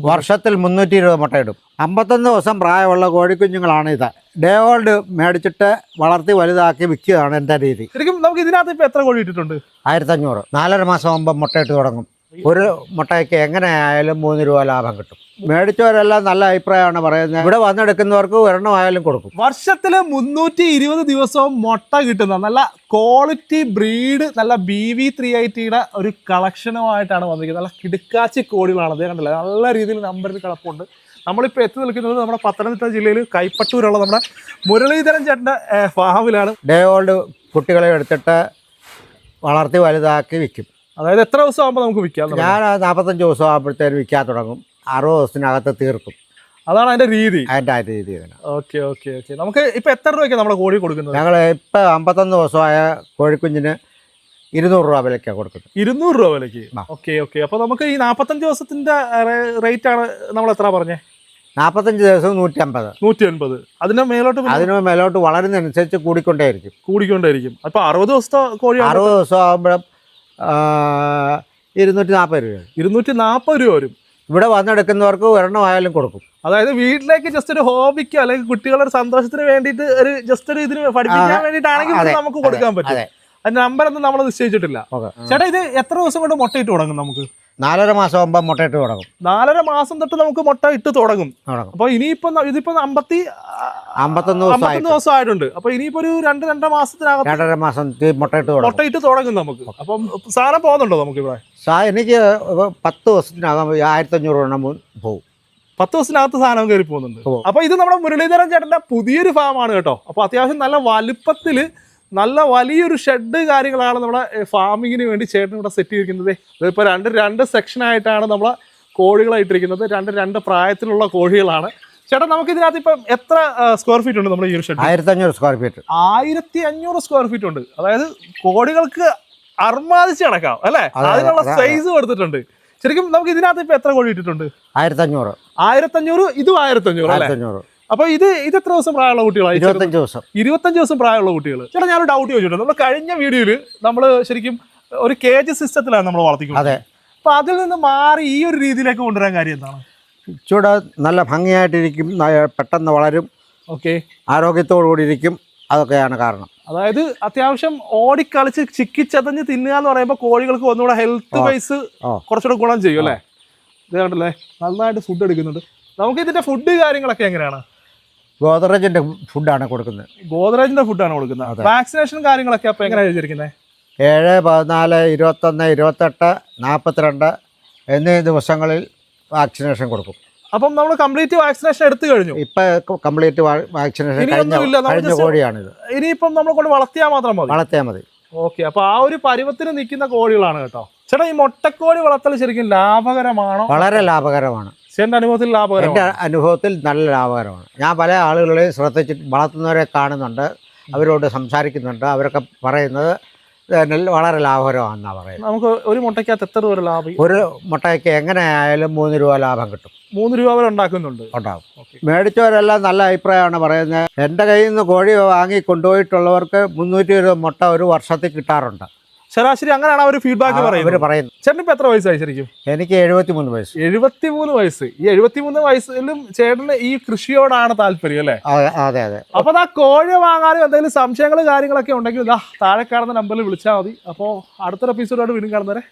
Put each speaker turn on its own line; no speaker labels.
വർഷത്തിൽ 320 മുട്ടയിടും. 51 ദിവസം പ്രായമുള്ള കോഴിക്കുഞ്ഞുങ്ങളാണ് ഇത്. ഡേ ഓൾഡ് മേടിച്ചിട്ട് വളർത്തി വലുതാക്കി വിൽക്കുകയാണ് എൻ്റെ രീതി.
ശരിക്കും നമുക്ക് ഇതിനകത്ത് ഇപ്പൊ എത്ര കോഴി ഇട്ടിട്ടുണ്ട്?
1500. 4.5 മാസം ആകുമ്പോൾ മുട്ടയിട്ട് തുടങ്ങും. ഒരു മുട്ടയ്ക്ക് എങ്ങനെയായാലും 3 രൂപ ലാഭം കിട്ടും. മേടിച്ചവരെല്ലാം നല്ല അഭിപ്രായമാണ് പറയുന്നത്. ഇവിടെ വന്നെടുക്കുന്നവർക്ക് ഒരെണ്ണമായാലും കൊടുക്കും.
വർഷത്തില് 320 ദിവസവും മുട്ട കിട്ടുന്ന നല്ല ക്വാളിറ്റി ബ്രീഡ് നല്ല BV380 ഒരു കളക്ഷനുമായിട്ടാണ് വന്നിരിക്കുന്നത്. നല്ല കിടുക്കാച്ചി കോഴികളാണ്. അതേ കണ്ടില്ല, നല്ല രീതിയിൽ നമ്പറിൽ കിടപ്പുണ്ട്. നമ്മളിപ്പോൾ എത്തി നിൽക്കുന്നത് നമ്മുടെ പത്തനംതിട്ട ജില്ലയിൽ കൈപ്പട്ടൂരുള്ള നമ്മുടെ മുരളീധരൻ ചേട്ടൻ്റെ ഫാമിലാണ്.
ഡേ ഓൾഡ് കുട്ടികളെ എടുത്തിട്ട് വളർത്തി വലുതാക്കി വിൽക്കും.
അതായത് എത്ര ദിവസം ആകുമ്പോൾ നമുക്ക് വിൽക്കാം?
ഞാൻ 45 ദിവസം ആകുമ്പോഴത്തേന് വിൽക്കാൻ തുടങ്ങും. 60 ദിവസത്തിനകത്ത് തീർക്കും.
അതാണ് അതിന്റെ രീതി.
ഓക്കെ.
നമുക്ക് ഇപ്പൊ എത്ര രൂപയ്ക്ക് നമ്മുടെ കോഴി കൊടുക്കുന്നത്?
ഞങ്ങൾ ഇപ്പൊ 51 ദിവസമായ കോഴിക്കുഞ്ഞിന് 200 രൂപ വിലയ്ക്കാണ് കൊടുക്കുന്നത്.
200 രൂപ വിലയ്ക്ക്. ഓക്കെ. അപ്പൊ നമുക്ക് ഈ 45 ദിവസത്തിന്റെ റേറ്റ് ആണ് നമ്മൾ എത്ര പറഞ്ഞേ?
45 ദിവസം 150.
അതിന്
മേലോട്ട് വളരുന്നതനുസരിച്ച് കൂടിക്കൊണ്ടേയിരിക്കും.
അപ്പൊ 60 ദിവസത്തെ കോഴി
60 ദിവസം ആകുമ്പോഴും 240 രൂപ.
240 രൂപ വരും.
ഇവിടെ വന്നെടുക്കുന്നവർക്ക് ഒരെണ്ണമായാലും കൊടുക്കും.
അതായത് വീട്ടിലേക്ക് ജസ്റ്റ് ഒരു ഹോബിക്കോ അല്ലെങ്കിൽ കുട്ടികളുടെ സന്തോഷത്തിന് വേണ്ടിയിട്ട് ഒരു ജസ്റ്റ് ഒരു ഇതിന് പഠിപ്പിക്കാൻ വേണ്ടിയിട്ടാണെങ്കിൽ നമുക്ക് കൊടുക്കാൻ പറ്റും. അതിന്റെ നമ്പർ ഒന്നും നമ്മൾ നിശ്ചയിച്ചിട്ടില്ല. ചേട്ടാ, ഇത് എത്ര ദിവസം കൊണ്ട് മുട്ടയിട്ട് തുടങ്ങും? നമുക്ക്
4.5 മാസം ആകുമ്പോൾ മുട്ടയിട്ട് തുടങ്ങും.
4.5 മാസം തൊട്ട് നമുക്ക് മുട്ട ഇട്ട് തുടങ്ങും. അപ്പൊ ഇനിയിപ്പോ ഇതിപ്പോ 51 ദിവസം ആയിട്ടുണ്ട്. അപ്പൊ ഇനിയിപ്പോ ഒരു 2.5 മാസത്തിനകത്ത്
2.5 മാസം
മുട്ടയിട്ട് തുടങ്ങും നമുക്ക്. അപ്പം സാധനം പോകുന്നുണ്ടോ നമുക്ക് ഇവിടെ?
എനിക്ക് 10 ദിവസത്തിനകം 1500 എണ്ണം പോകും.
10 ദിവസത്തിനകത്ത് സാധനം കയറി പോകുന്നുണ്ട്. അപ്പൊ ഇത് നമ്മുടെ മുരളീധരൻ ചേട്ടന്റെ പുതിയൊരു ഫാമാണ് കേട്ടോ. അപ്പൊ അത്യാവശ്യം നല്ല വലുപ്പത്തില് നല്ല വലിയൊരു ഷെഡ് കാര്യങ്ങളാണ് നമ്മുടെ ഫാമിങ്ങിന് വേണ്ടി ചേട്ടൻ ഇവിടെ സെറ്റ് ചെയ്തിരിക്കുന്നത്. ഇതിപ്പോൾ രണ്ട് സെക്ഷനായിട്ടാണ് നമ്മളെ കോഴികളായിട്ടിരിക്കുന്നത്. രണ്ട് പ്രായത്തിലുള്ള കോഴികളാണ്. ചേട്ടാ, നമുക്ക് ഇതിനകത്ത് ഇപ്പം എത്ര സ്ക്വയർ ഫീറ്റ് ഉണ്ട് നമ്മുടെ ഈ ഒരു shed?
1500 square feet.
1500 square feet ഉണ്ട്. അതായത് കോഴികൾക്ക് അർമാദിച്ച് കിടക്കാം അല്ലേ? അതിനുള്ള സൈസ് കൊടുത്തിട്ടുണ്ട്. ശരിക്കും നമുക്ക് ഇതിനകത്ത് ഇപ്പൊ എത്ര കോഴി ഇട്ടിട്ടുണ്ട്?
1500.
ഇതും 1500. അപ്പൊ ഇത് എത്ര ദിവസം പ്രായമുള്ള കുട്ടികളാണ്? 25 ദിവസം പ്രായമുള്ള കുട്ടികൾ. ചേട്ടാ, ഞാനൊരു ഡൗട്ട് ചോദിച്ചിട്ടുണ്ട്. നമ്മൾ കഴിഞ്ഞ വീഡിയോയിൽ നമ്മൾ ശരിക്കും ഒരു കേജ് സിസ്റ്റത്തിലാണ് നമ്മൾ വളർത്തിക്കുന്നത്. അപ്പൊ അതിൽ നിന്ന് മാറി ഈ ഒരു രീതിയിലേക്ക് കൊണ്ടുവരാൻ കാര്യം എന്താണ്?
ഇച്ചിരി നല്ല ഭംഗിയായിട്ടിരിക്കും, പെട്ടെന്ന് വളരും, ആരോഗ്യത്തോടു കൂടി ഇരിക്കും. അതൊക്കെയാണ് കാരണം.
അതായത് അത്യാവശ്യം ഓടിക്കളിച്ച് ചിക്കിച്ചതഞ്ഞ് തിന്നുക എന്ന് പറയുമ്പോൾ കോഴികൾക്ക് ഒന്നുകൂടെ ഹെൽത്ത് വൈസ് കുറച്ചുകൂടെ ഗുണം ചെയ്യും അല്ലേ? ഇത് കണ്ടല്ലേ, നന്നായിട്ട് ഫുഡ് എടുക്കുന്നുണ്ട്. നമുക്ക് ഇതിന്റെ ഫുഡ് കാര്യങ്ങളൊക്കെ എങ്ങനെയാണ്?
ഗോദ്റേജിന്റെ ഫുഡാണ് കൊടുക്കുന്നത്.
ഗോദ്റേജിന്റെ ഫുഡാണ് കൊടുക്കുന്നത്. വാക്സിനേഷൻ കാര്യങ്ങളൊക്കെ അപ്പൊ എങ്ങനെയാണ് ചെയ്തിരിക്കുന്നത്?
7, 14, 21, 28, 42 എന്നീ ദിവസങ്ങളിൽ വാക്സിനേഷൻ കൊടുക്കും.
അപ്പം നമ്മൾ കംപ്ലീറ്റ് വാക്സിനേഷൻ എടുത്തു കഴിഞ്ഞു.
ഇപ്പൊ കംപ്ലീറ്റ് വാക്സിനേഷൻ കഴിഞ്ഞ കോഴിയാണിത്.
ഇനിയിപ്പം നമ്മൾ കൊണ്ട് വളർത്തിയാൽ മതി. ഓക്കെ. അപ്പൊ ആ ഒരു പരുവത്തിന് നിൽക്കുന്ന കോഴികളാണ് കേട്ടോ. ചേട്ടാ, ഈ മുട്ടക്കോഴി വളർത്തൽ ശരിക്കും ലാഭകരമാണോ?
വളരെ ലാഭകരമാണ്.
എൻ്റെ
അനുഭവത്തിൽ നല്ല ലാഭകരമാണ്. ഞാൻ പല ആളുകളെയും ശ്രദ്ധിച്ചിട്ട് വളർത്തുന്നവരെ കാണുന്നുണ്ട്, അവരോട് സംസാരിക്കുന്നുണ്ട്. അവരൊക്കെ പറയുന്നത് വളരെ ലാഭകരമാണെന്നാണ് പറയുന്നത്.
നമുക്ക് ഒരു മുട്ടയ്ക്കകത്ത് എത്ര രൂപ ലാഭം?
ഒരു മുട്ടയ്ക്ക് എങ്ങനെയായാലും 3 രൂപ ലാഭം കിട്ടും.
3 രൂപ വരെ ഉണ്ടാകും.
മേടിച്ചവരെല്ലാം നല്ല അഭിപ്രായമാണ് പറയുന്നത്. എൻ്റെ കയ്യിൽ നിന്ന് കോഴി വാങ്ങി കൊണ്ടുപോയിട്ടുള്ളവർക്ക് 320 മുട്ട ഒരു വർഷത്തിൽ കിട്ടാറുണ്ട്.
ശരാശരി അങ്ങനെയാണ് അവർ ഫീഡ്ബാക്ക് പറയുന്നത്. ചേട്ടൻ ഇപ്പൊ എത്ര വയസ്സായി ശരിക്കും?
എനിക്ക് 73 വയസ്സ്.
73 വയസ്സ്. ഈ 73 വയസ്സിലും ചേട്ടന് ഈ കൃഷിയോടാണ് താല്പര്യം അല്ലേ?
അതെ.
അപ്പൊ ആ കോഴി വാങ്ങാനും എന്തെങ്കിലും സംശയങ്ങൾ കാര്യങ്ങളൊക്കെ ഉണ്ടെങ്കിൽ താഴെ കാണുന്ന നമ്പറിൽ വിളിച്ചാൽ മതി. അപ്പോൾ അടുത്തൊരു എപ്പിസോഡോട് വീണ്ടും കാണുന്നവരെ